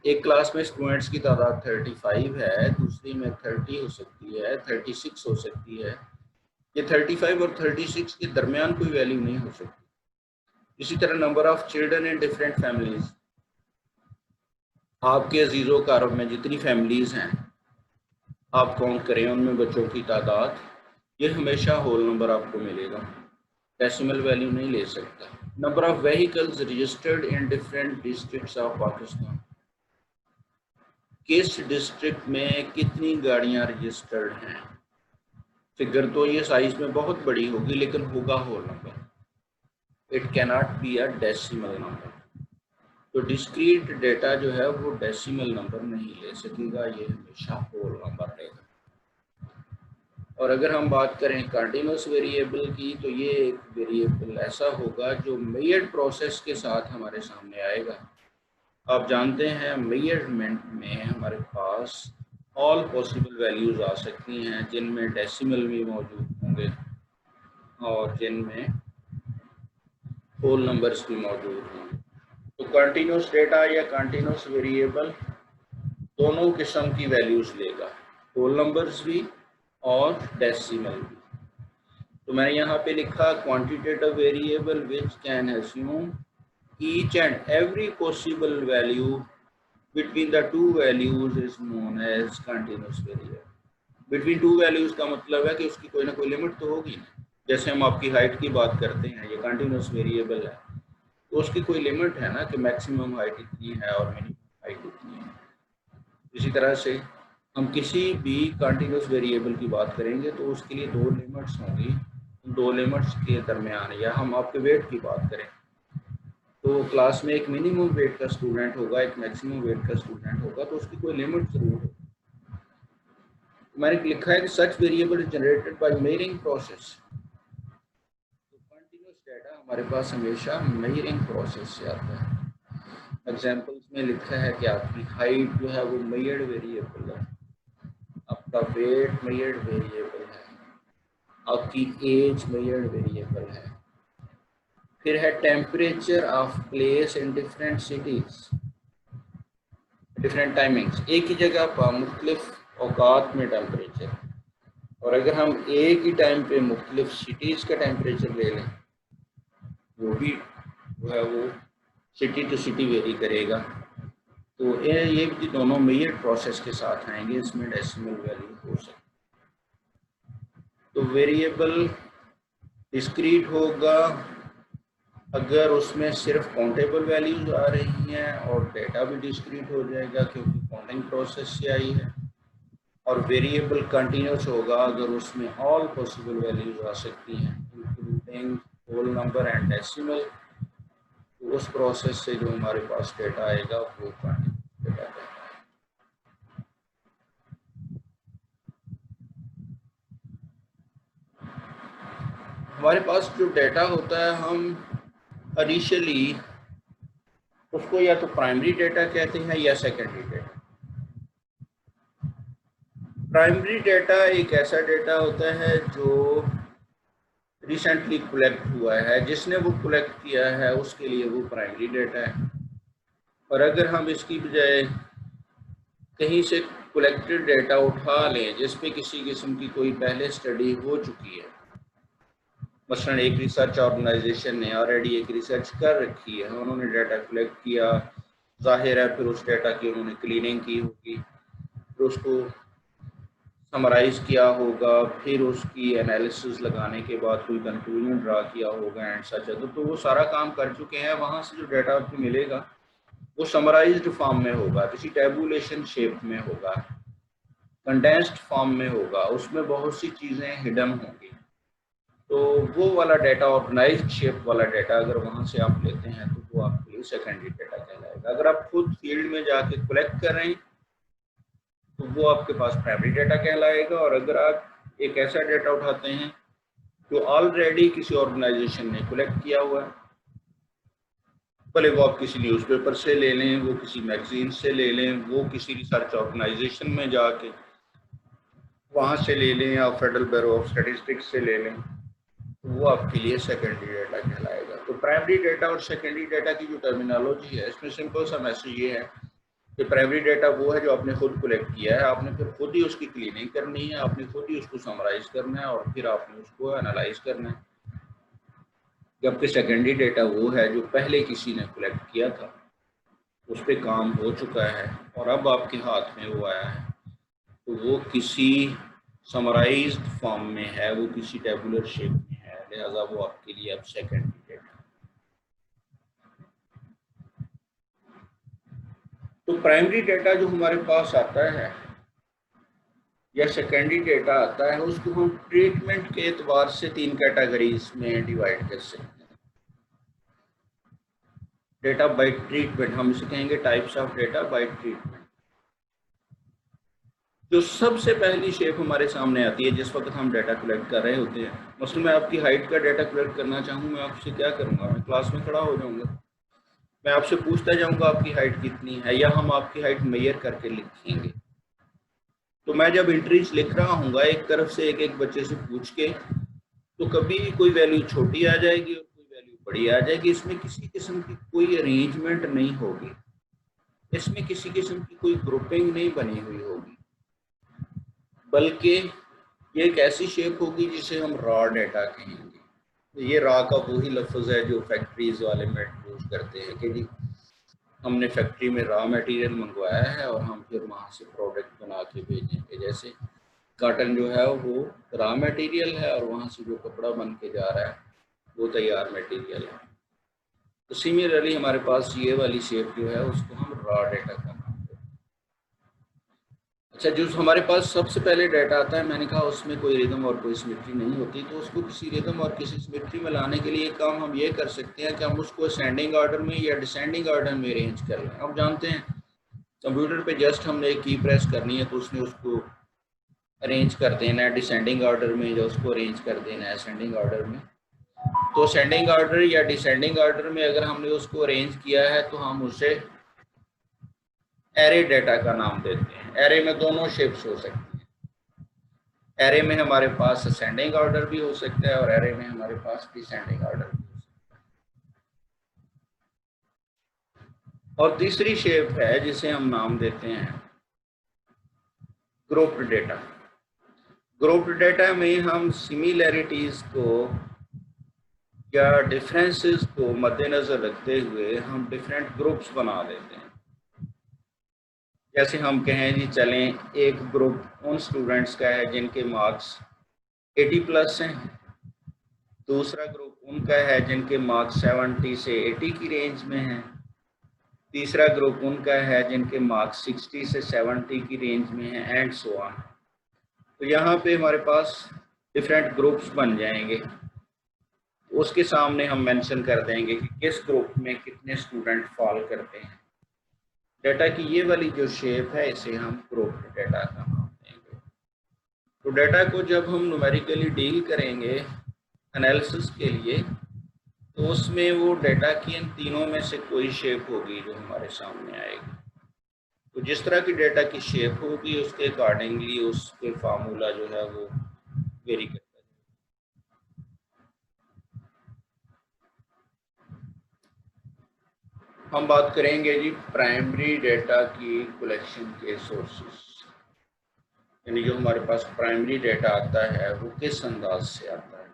एक क्लास में स्टूडेंट्स की तादाद 35 है, दूसरी में 30 हो सकती है, 36 हो सकती है। ये 35 और 36 के दरमियान कोई वैल्यू नहीं हो सकती। इसी तरह number of children in different families, आपके अजीज़ो कारब में जितनी फैमिलीज हैं आप काउंट करें उनमें बच्चों की तादाद, ये हमेशा होल नंबर आपको मिलेगा, डेसिमल वैल्यू नहीं ले सकता। Number of vehicles registered in different districts of Pakistan, किस डिस्ट्रिक्ट में कितनी गाड़ियां रजिस्टर्ड हैं। फिगर तो ये साइज में बहुत बड़ी होगी लेकिन होगा whole number, it cannot be a decimal number. तो डिस्क्रीट डेटा जो है वो डेसिमल नंबर नहीं ले सकेगा, ये हमेशा होल नंबर लेगा। और अगर हम बात करें कंटीन्यूअस वेरिएबल की, तो ये एक वेरिएबल ऐसा होगा जो मेजर्ड प्रोसेस के साथ हमारे सामने आएगा। आप जानते हैं मेजरमेंट में हमारे पास ऑल पॉसिबल वैल्यूज आ सकती हैं जिनमें डेसिमल भी मौजूद होंगे और जिनमें होल नंबर्स भी मौजूद होंगे। तो कंटीन्यूअस डेटा या कंटीन्यूअस वेरिएबल दोनों किस्म की वैल्यूज लेगा, होल नंबर्स भी और डेसिमल भी। तो मैंने यहाँ पे लिखा quantitative variable which can assume each and every possible value between the two values is known as continuous variable। between two values का मतलब है कि उसकी कोई ना कोई लिमिट तो होगी ना। जैसे हम आपकी हाइट की बात करते हैं, ये कंटिन्यूस वेरिएबल है, तो उसकी कोई लिमिट है ना कि मैक्सिमम हाइट इतनी है और मिनिमम हाइट इतनी है। इसी तरह से हम किसी भी कंटिन्यूस वेरिएबल की बात करेंगे तो उसके लिए दो लिमिट्स होंगी, दो लिमिट्स के दरमियान, या हम आपके वेट की बात करें तो क्लास में एक मिनिमम वेट का स्टूडेंट होगा, एक मैक्सिमम वेट का स्टूडेंट होगा, तो उसकी कोई लिमिट जरूर होगी। मैंने लिखा है कि such variable is generated by measuring process. तो कंटीन्यूअस डाटा हमारे पास हमेशा मेजरिंग प्रोसेस से आता है। एग्जांपल्स में लिखा है कि आपकी हाइट जो है वो मेजर्ड वेरिएबल है, आपका वेट मेजर्ड वेरिएबल है, आपकी एज मेजर्ड वेरिएबल है। फिर है temperature of place in different cities, different timings, एक ही जगह पर मुख्तलिफ औकात में टेम्परेचर। और अगर हम एक ही टाइम पे मुख्तलिफ सिटीज़ का टेम्परेचर ले लें, वो भी जो है वो सिटी टू सिटी वेरी करेगा। तो ये भी दोनों मेजर प्रोसेस के साथ आएंगे, इसमें डेसिमल वैल्यू हो सकती। तो वेरिएबल डिस्क्रीट होगा अगर उसमें सिर्फ काउंटेबल वैल्यूज आ रही हैं, और डेटा भी डिस्क्रीट हो जाएगा क्योंकि काउंटिंग प्रोसेस से आई है। और वेरिएबल कंटिन्यूस होगा अगर उसमें ऑल पॉसिबल वैल्यूज आ सकती हैं including whole number and decimal. तो उस प्रोसेस से जो हमारे पास डेटा आएगा वो कंटिन्यूस डेटा कहलाएगा। हमारे पास जो डेटा होता है हम इनिशियली उसको या तो प्राइमरी डेटा कहते हैं या सेकेंडरी डेटा। प्राइमरी डेटा एक ऐसा डेटा होता है जो रिसेंटली कलेक्ट हुआ है, जिसने वो कलेक्ट किया है उसके लिए वो प्राइमरी डेटा है। और अगर हम इसकी बजाय कहीं से कलेक्टेड डेटा उठा लें जिस पे किसी किस्म की कोई पहले स्टडी हो चुकी है, मसलन एक रिसर्च ऑर्गेनाइजेशन ने ऑलरेडी एक रिसर्च कर रखी है, उन्होंने डाटा कलेक्ट किया, जाहिर है फिर उस डाटा की उन्होंने क्लीनिंग की होगी, फिर उसको समराइज किया होगा, फिर उसकी एनालिसिस लगाने के बाद कोई कंक्लूजन ड्रा किया होगा एंड सच। तो वो सारा काम कर चुके हैं। वहाँ से जो डाटा आपको मिलेगा वो समराइज्ड फॉर्म में होगा, किसी टेबुलेशन शेप में होगा, कंडेंस्ड फॉर्म में होगा, उसमें बहुत सी चीज़ें हिडन होंगी। तो वो वाला डाटा, ऑर्गेनाइज्ड शेप वाला डाटा अगर वहाँ से आप लेते हैं तो वो आपके लिए सेकेंडरी डाटा कहलाएगा। अगर आप खुद फील्ड में जाके कलेक्ट कर रहे हैं तो वो आपके पास प्राइमरी डाटा कहलाएगा। और अगर आप एक ऐसा डेटा उठाते हैं जो ऑलरेडी किसी ऑर्गेनाइजेशन ने कलेक्ट किया हुआ है, भले वो आप किसी न्यूज़पेपर से ले लें, वो किसी मैगजीन से ले लें, वो किसी रिसर्च ऑर्गेनाइजेशन में जाके वहाँ से ले लें, या फेडरल ब्यूरो ऑफ स्टैटिस्टिक्स से ले लें, वो आपके लिए सेकेंडरी डेटा कहलाएगा। तो प्राइमरी डेटा और सेकेंडरी डेटा की जो टर्मिनोलॉजी है, इसमें सिंपल सा मैसेज ये है कि प्राइमरी डेटा वो है जो आपने खुद कलेक्ट किया है, आपने फिर खुद ही उसकी क्लीनिंग करनी है, आपने खुद ही उसको समराइज करना है और फिर आपने उसको एनालाइज करना है। जबकि सेकेंडरी डेटा वो है जो पहले किसी ने कलेक्ट किया था, उस पर काम हो चुका है और अब आपके हाथ में वो आया है, तो वो किसी समराइज्ड फॉर्म में है, वो किसी टेबुलर शेप में है, लिहाजा वो आपके लिए अब सेकेंडरी डेटा। तो प्राइमरी डेटा जो हमारे पास आता है या सेकेंडरी डेटा आता है, उसको हम ट्रीटमेंट के एतबार से 3 कैटेगरीज में डिवाइड कर सकते हैं। डेटा बाय ट्रीटमेंट, हम इसे कहेंगे types of data bye treatment. जो सबसे पहली शेप हमारे सामने आती है जिस वक्त हम डाटा कलेक्ट कर रहे होते हैं, मसलन मैं आपकी हाइट का डाटा कलेक्ट करना चाहूँ, मैं आपसे क्या करूँगा, मैं क्लास में खड़ा हो जाऊँगा, मैं आपसे पूछता जाऊँगा आपकी हाइट कितनी है, या हम आपकी हाइट मेजर करके लिखेंगे। तो मैं जब एंट्रीज लिख रहा हूँ एक तरफ से एक एक बच्चे से पूछ के, तो कभी कोई वैल्यू छोटी आ जाएगी और कोई वैल्यू बड़ी आ जाएगी। इसमें किसी किस्म की कोई अरेंजमेंट नहीं होगी, इसमें किसी किस्म की कोई ग्रुपिंग नहीं बनी हुई होगी, बल्कि ये एक ऐसी शेप होगी जिसे हम रॉ डेटा कहेंगे। ये रॉ का वही लफ्ज़ है जो फैक्ट्रीज वाले में यूज करते हैं कि जी हमने फैक्ट्री में रॉ मटेरियल मंगवाया है और हम फिर वहाँ से प्रोडक्ट बना के भेजेंगे। जैसे कॉटन जो है वो रॉ मटेरियल है और वहाँ से जो कपड़ा बन के जा रहा है वो तैयार मटेरियल है। तो सिमिलरली हमारे पास ये वाली शेप जो है उसको हम रॉ डेटा का नाम देते हैं। अच्छा, जो हमारे पास सबसे पहले डाटा आता है, मैंने कहा उसमें कोई रिदम और कोई सिमेट्री नहीं होती, तो उसको किसी रिदम और किसी सिमेट्री में लाने के लिए काम हम ये कर सकते हैं कि हम उसको असेंडिंग ऑर्डर में या डिसेंडिंग ऑर्डर में अरेंज कर लें। अब जानते हैं कंप्यूटर पे जस्ट हमने एक की प्रेस करनी है तो उसने उसको अरेंज कर देना है डिसेंडिंग ऑर्डर में, या उसको अरेंज कर देना है असेंडिंग ऑर्डर में। तो असेंडिंग ऑर्डर या डिसेंडिंग ऑर्डर में अगर हमने उसको अरेंज किया है तो हम उसे एरे डेटा का नाम देते हैं। एरे में दोनों शेप्स हो सकती हैं, एरे में हमारे पास असेंडिंग ऑर्डर भी हो सकता है और एरे में हमारे पास डिसेंडिंग ऑर्डर भी हो सकता है। और तीसरी शेप है जिसे हम नाम देते हैं ग्रुप्ड डेटा। ग्रुप्ड डेटा में हम सिमिलैरिटीज को या डिफरेंसेस को मद्देनजर रखते हुए हम डिफरेंट ग्रुप्स बना देते हैं। जैसे हम कहें जी चलें, एक ग्रुप उन स्टूडेंट्स का है जिनके मार्क्स 80+ हैं, दूसरा ग्रुप उनका है जिनके मार्क्स 70 से 80 की रेंज में हैं, तीसरा ग्रुप उनका है जिनके मार्क्स 60 से 70 की रेंज में हैं, एंड सो ऑन। तो यहाँ पे हमारे पास डिफरेंट ग्रुप्स बन जाएंगे, उसके सामने हम मेंशन कर देंगे कि किस ग्रुप में कितने स्टूडेंट फॉल करते हैं। डेटा की ये वाली जो शेप है इसे हम ग्रुप डेटा का नाम देंगे। तो डेटा को जब हम न्यूमेरिकली डील करेंगे एनालिसिस के लिए, तो उसमें वो डेटा की इन तीनों में से कोई शेप होगी जो हमारे सामने आएगी। तो जिस तरह की डेटा की शेप होगी उसके अकॉर्डिंगली उसके फार्मूला जो है वो वेरी करता है। हम बात करेंगे जी प्राइमरी डेटा की कलेक्शन के सोर्सेस, यानी जो हमारे पास प्राइमरी डेटा आता है वो किस अंदाज से आता है।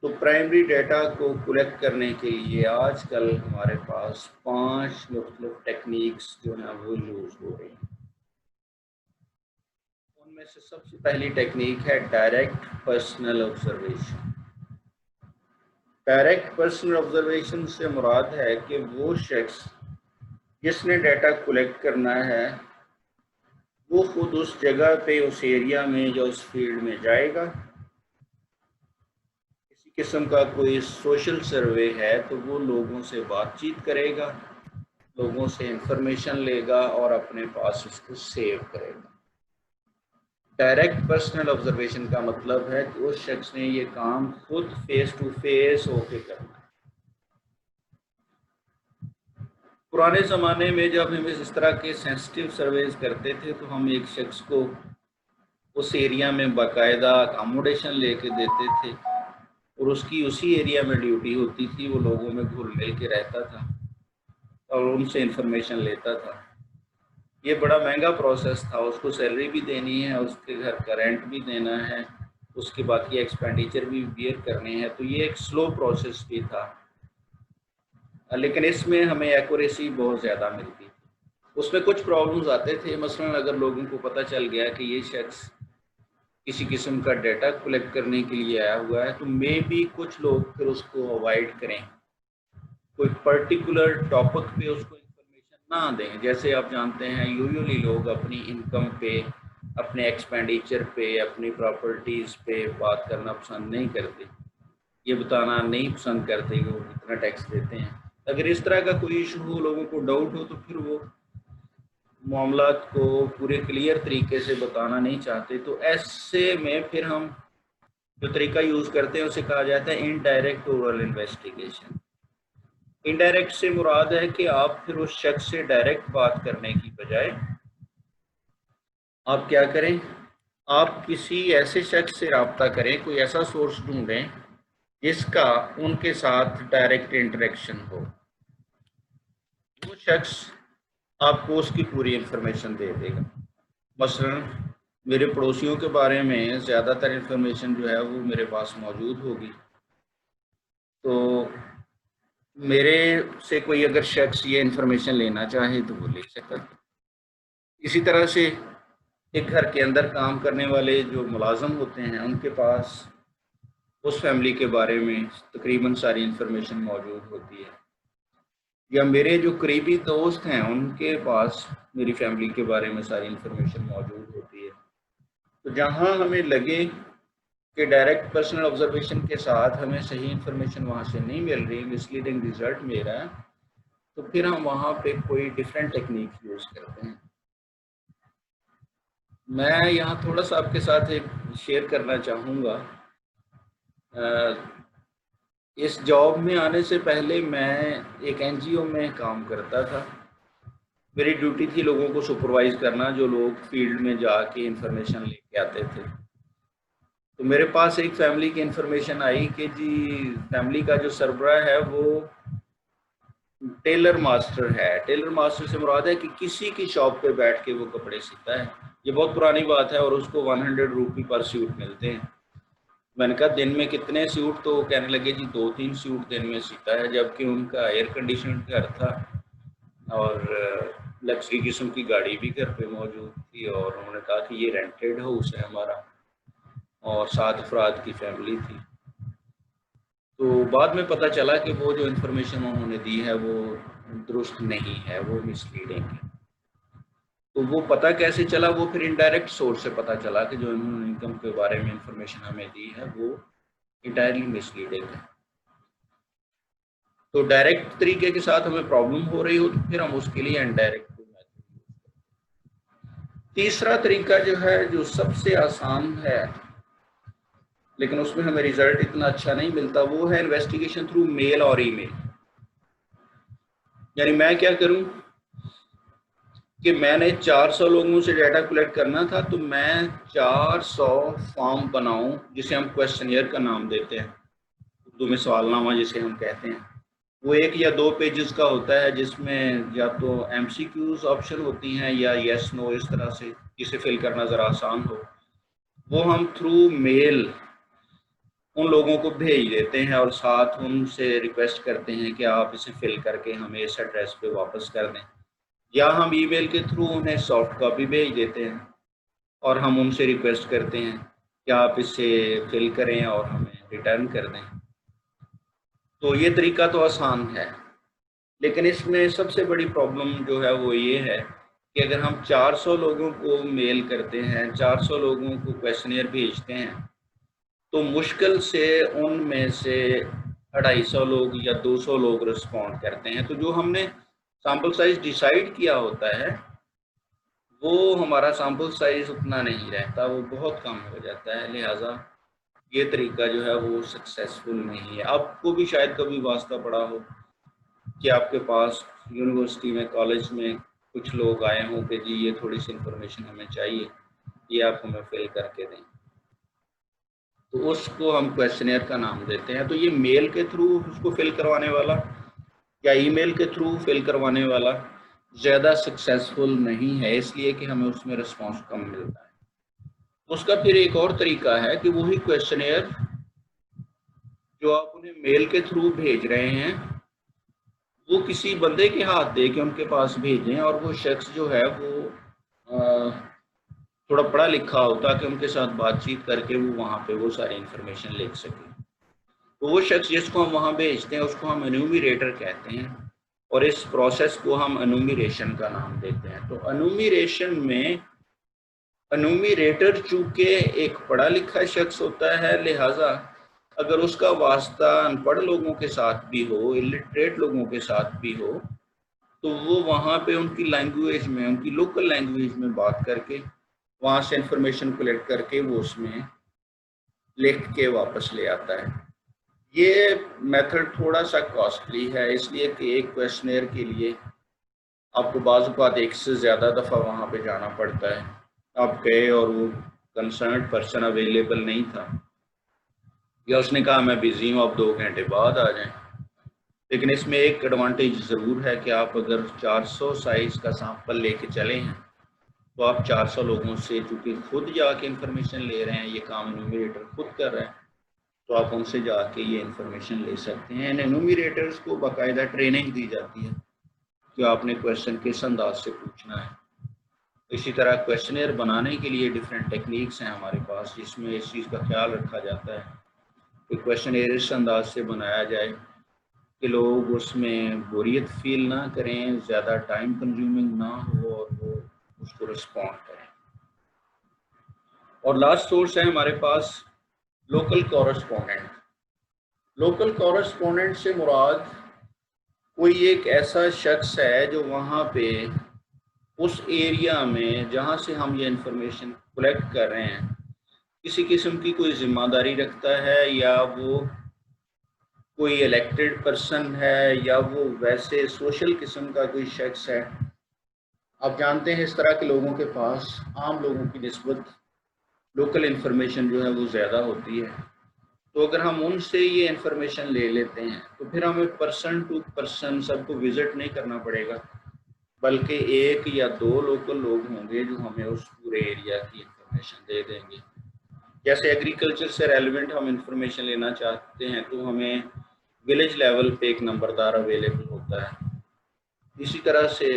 तो प्राइमरी डेटा को कलेक्ट करने के लिए आजकल हमारे पास 5 मुख्तलिफ टेक्निक्स जो हैं वो यूज हो रही हैं। उनमें से सबसे पहली टेक्निक है direct personal observation. Direct personal observation से मुराद है कि वो शख्स जिसने डाटा कलेक्ट करना है वो खुद उस जगह पे, उस एरिया में या उस फील्ड में जाएगा। किसी किस्म का कोई सोशल सर्वे है तो वो लोगों से बातचीत करेगा, लोगों से इंफॉर्मेशन लेगा और अपने पास उसको सेव करेगा। डायरेक्ट पर्सनल ऑब्जर्वेशन का मतलब है कि उस शख्स ने ये काम खुद फेस टू फेस होके करना है। पुराने ज़माने में जब हम इस तरह के सेंसिटिव सर्वेज करते थे तो हम एक शख्स को उस एरिया में बाकायदा अकोमोडेशन लेके देते थे और उसकी उसी एरिया में ड्यूटी होती थी। वो लोगों में घुल मिल के रहता था और उनसे इंफॉर्मेशन लेता था। ये बड़ा महंगा प्रोसेस था, उसको सैलरी भी देनी है, उसके घर का रेंट भी देना है, उसके बाकी एक्सपेंडिचर भी बियर करने हैं, तो ये एक स्लो प्रोसेस भी था। लेकिन इसमें हमें एक्यूरेसी बहुत ज़्यादा मिलती थी। उसमें कुछ प्रॉब्लम्स आते थे, मसलन अगर लोगों को पता चल गया कि ये शख्स किसी किस्म का डाटा कलेक्ट करने के लिए आया हुआ है, तो मे भी कुछ लोग फिर उसको अवॉइड करें, कोई पर्टिकुलर टॉपिक पे उसको इंफॉर्मेशन ना दें। जैसे आप जानते हैं यूजुअली लोग अपनी इनकम पे, अपने एक्सपेंडिचर पे, अपनी प्रॉपर्टीज़ पे बात करना पसंद नहीं करते, ये बताना नहीं पसंद करते कि वो कितना टैक्स देते हैं। अगर इस तरह का कोई इशू हो, लोगों को डाउट हो, तो फिर वो मामलात को पूरे क्लियर तरीके से बताना नहीं चाहते। तो ऐसे में फिर हम जो तरीका यूज़ करते हैं उसे कहा जाता है इनडायरेक्ट ओरल इन्वेस्टिगेशन। इनडायरेक्ट से मुराद है कि आप फिर उस शख्स से डायरेक्ट बात करने की बजाय आप क्या करें, आप किसी ऐसे शख्स से रब्ता करें, कोई ऐसा सोर्स ढूंढें जिसका उनके साथ डायरेक्ट इंटरेक्शन हो। वो शख्स आपको उसकी पूरी इंफॉर्मेशन दे देगा। मसलन मेरे पड़ोसियों के बारे में ज़्यादातर इंफॉर्मेशन जो है वो मेरे पास मौजूद होगी, तो मेरे से कोई अगर शख्स ये इंफॉर्मेशन लेना चाहे तो वो ले सकता है। इसी तरह से एक घर के अंदर काम करने वाले जो मुलाजम होते हैं उनके पास उस फैमिली के बारे में तकरीबन सारी इंफॉर्मेशन मौजूद होती है, या मेरे जो करीबी दोस्त हैं उनके पास मेरी फैमिली के बारे में सारी इंफॉर्मेशन मौजूद होती है। तो जहाँ हमें लगे कि डायरेक्ट पर्सनल ऑब्जर्वेशन के साथ हमें सही इंफॉर्मेशन वहाँ से नहीं मिल रही, मिसलीडिंग रिजल्ट मिल रहा है, तो फिर हम वहाँ पे कोई डिफरेंट टेक्निक यूज़ करते हैं। मैं यहाँ थोड़ा सा आपके साथ एक शेयर करना चाहूँगा। इस जॉब में आने से पहले मैं एक एनजीओ में काम करता था। मेरी ड्यूटी थी लोगों को सुपरवाइज़ करना, जो लोग फील्ड में जाके इंफॉर्मेशन लेके आते थे। तो मेरे पास एक फैमिली की इंफॉर्मेशन आई कि जी फैमिली का जो सरबराह है वो टेलर मास्टर है। टेलर मास्टर से मुराद है कि किसी की शॉप पे बैठ के वो कपड़े सीता है। ये बहुत पुरानी बात है और उसको 100 रुपये पर सूट मिलते हैं। मैंने कहा दिन में कितने सूट, तो कहने लगे जी 2-3 सूट दिन में सीता है, जबकि उनका एयर कंडीशन घर था और लग्जरी किस्म की गाड़ी भी घर पे मौजूद थी, और उन्होंने कहा कि ये रेंटेड हाउस है हमारा, और 7 अफराद की फैमिली थी। तो बाद में पता चला कि वो जो इन्फॉर्मेशन उन्होंने दी है वो दुरुस्त नहीं है, वो मिसलीडिंग है। तो वो पता कैसे चला, वो फिर इनडायरेक्ट सोर्स से पता चला कि जो इन्होंने इनकम के बारे में इंफॉर्मेशन हमें दी है वो इंटायरली मिसलीडिंग है। तो डायरेक्ट तरीके के साथ हमें प्रॉब्लम हो रही हो तो फिर हम उसके लिए इनडायरेक्ट मेथड यूज करते हैं। तीसरा तरीका जो है, जो सबसे आसान है लेकिन उसमें हमें रिजल्ट इतना अच्छा नहीं मिलता, वो है इन्वेस्टिगेशन थ्रू मेल और ईमेल। यानी मैं क्या करूं कि मैंने 400 लोगों से डाटा कलेक्ट करना था, तो मैं 400 फॉर्म बनाऊं, जिसे हम क्वेश्चनियर का नाम देते हैं, उर्दू में सवालनामा जिसे हम कहते हैं। वो 1 या 2 पेजेस का होता है, जिसमें या तो MCQs ऑप्शन होती हैं या यस नो, इस तरह से, जिसे फिल करना ज़रा आसान हो। वो हम थ्रू मेल उन लोगों को भेज देते हैं और साथ उनसे रिक्वेस्ट करते हैं कि आप इसे फिल करके हमें इस एड्रेस पे वापस कर दें, या हम ईमेल के थ्रू उन्हें सॉफ्ट कॉपी भेज देते हैं और हम उनसे रिक्वेस्ट करते हैं कि आप इसे फिल करें और हमें रिटर्न कर दें। तो ये तरीका तो आसान है, लेकिन इसमें सबसे बड़ी प्रॉब्लम जो है वो ये है कि अगर हम 400 लोगों को मेल करते हैं, 400 लोगों को क्वेश्चनियर भेजते हैं, तो मुश्किल से उनमें से 250 लोग या 200 लोग रिस्पॉन्ड करते हैं। तो जो हमने सैम्पल साइज डिसाइड किया होता है वो हमारा सैम्पल साइज उतना नहीं रहता, वो बहुत कम हो जाता है, लिहाजा ये तरीका जो है वो सक्सेसफुल नहीं है। आपको भी शायद कभी वास्ता पड़ा हो कि आपके पास यूनिवर्सिटी में, कॉलेज में कुछ लोग आए हों कि जी ये थोड़ी सी इंफॉर्मेशन हमें चाहिए, ये आप हमें फिल करके दें, तो उसको हम क्वेश्चनेयर का नाम देते हैं। तो ये मेल के थ्रू उसको फिल करवाने वाला या ईमेल के थ्रू फिल करवाने वाला ज़्यादा सक्सेसफुल नहीं है, इसलिए कि हमें उसमें रिस्पांस कम मिलता है। उसका फिर एक और तरीका है कि वही क्वेश्चनेयर जो आप उन्हें मेल के थ्रू भेज रहे हैं वो किसी बंदे के हाथ दे के उनके पास भेजें, और वो शख्स जो है वो थोड़ा पढ़ा लिखा हो ताकि उनके साथ बातचीत करके वो वहाँ पे वो सारी इंफॉर्मेशन लिख सके। तो वो शख्स जिसको हम वहाँ भेजते हैं उसको हम एन्यूमरेटर कहते हैं, और इस प्रोसेस को हम एन्यूमरेशन का नाम देते हैं। तो एन्यूमरेशन में एन्यूमरेटर चूँकि एक पढ़ा लिखा शख्स होता है, लिहाजा अगर उसका वास्ता अनपढ़ लोगों के साथ भी हो, इलिटरेट लोगों के साथ भी हो, तो वो वहाँ पे उनकी लैंग्वेज में, उनकी लोकल लैंग्वेज में बात करके वहाँ से इंफॉर्मेशन कलेक्ट करके वो उसमें लिख के वापस ले आता है। ये मेथड थोड़ा सा कॉस्टली है, इसलिए कि एक क्वेश्चनेयर के लिए आपको बाज़ औक़ात एक से ज़्यादा दफ़ा वहाँ पे जाना पड़ता है। आप गए और वो कंसर्न्ड पर्सन अवेलेबल नहीं था, या उसने कहा मैं बिज़ी हूँ, आप 2 घंटे बाद आ जाएं। लेकिन इसमें एक एडवांटेज ज़रूर है कि आप अगर 400 साइज़ का सैंपल लेके चले हैं तो आप 400 लोगों से, चूँकि खुद जाके इंफॉर्मेशन ले रहे हैं, ये काम एन्यूमरेटर खुद कर रहा है, तो आप उनसे जाके ये इंफॉर्मेशन ले सकते हैं। एन्यूमरेटर्स को बाकायदा ट्रेनिंग दी जाती है कि आपने क्वेश्चन किस अंदाज से पूछना है। इसी तरह क्वेश्चनेयर बनाने के लिए डिफरेंट टेक्निक्स हैं हमारे पास, जिसमें इस चीज़ का ख्याल रखा जाता है कि क्वेश्चनेयर इस अंदाज से बनाया जाए कि लोग उसमें बोरियत फील ना करें, ज़्यादा टाइम कंज्यूमिंग ना हो, और वो उसको रिस्पॉन्ड करें। और लास्ट सोर्स है हमारे पास लोकल कॉरेस्पोंडेंट। लोकल कॉरेस्पोंडेंट से मुराद कोई एक ऐसा शख्स है जो वहाँ पे उस एरिया में जहाँ से हम ये इंफॉर्मेशन कलेक्ट कर रहे हैं किसी किस्म की कोई ज़िम्मेदारी रखता है, या वो कोई इलेक्टेड पर्सन है, या वो वैसे सोशल किस्म का कोई शख्स है। आप जानते हैं इस तरह के लोगों के पास आम लोगों की निस्बत लोकल इन्फॉर्मेशन जो है वो ज़्यादा होती है। तो अगर हम उनसे ये इन्फॉर्मेशन ले लेते हैं तो फिर हमें पर्सन टू पर्सन सबको विज़िट नहीं करना पड़ेगा, बल्कि 1 या 2 लोकल लोग होंगे जो हमें उस पूरे एरिया की इन्फॉर्मेशन दे देंगे। जैसे एग्रीकल्चर से रेलिवेंट हम इंफॉर्मेशन लेना चाहते हैं तो हमें विलेज लेवल पे एक नंबरदार अवेलेबल होता है। इसी तरह से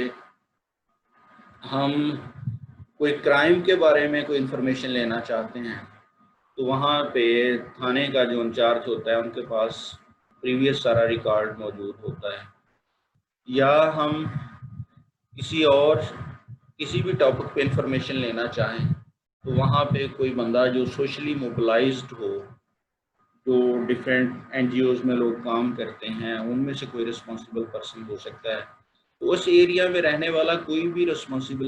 हम कोई क्राइम के बारे में कोई इंफॉर्मेशन लेना चाहते हैं तो वहाँ पे थाने का जो इंचार्ज होता है उनके पास प्रीवियस सारा रिकॉर्ड मौजूद होता है। या हम किसी भी टॉपिक पे इंफॉर्मेशन लेना चाहें तो वहाँ पे कोई बंदा जो सोशली मोबिलाइज्ड हो, जो डिफरेंट एनजीओज़ में लोग काम करते हैं, उनमें से कोई रिस्पॉन्सिबल पर्सन हो सकता है। तो उस एरिया में रहने वाला कोई भी रिस्पॉन्सिबल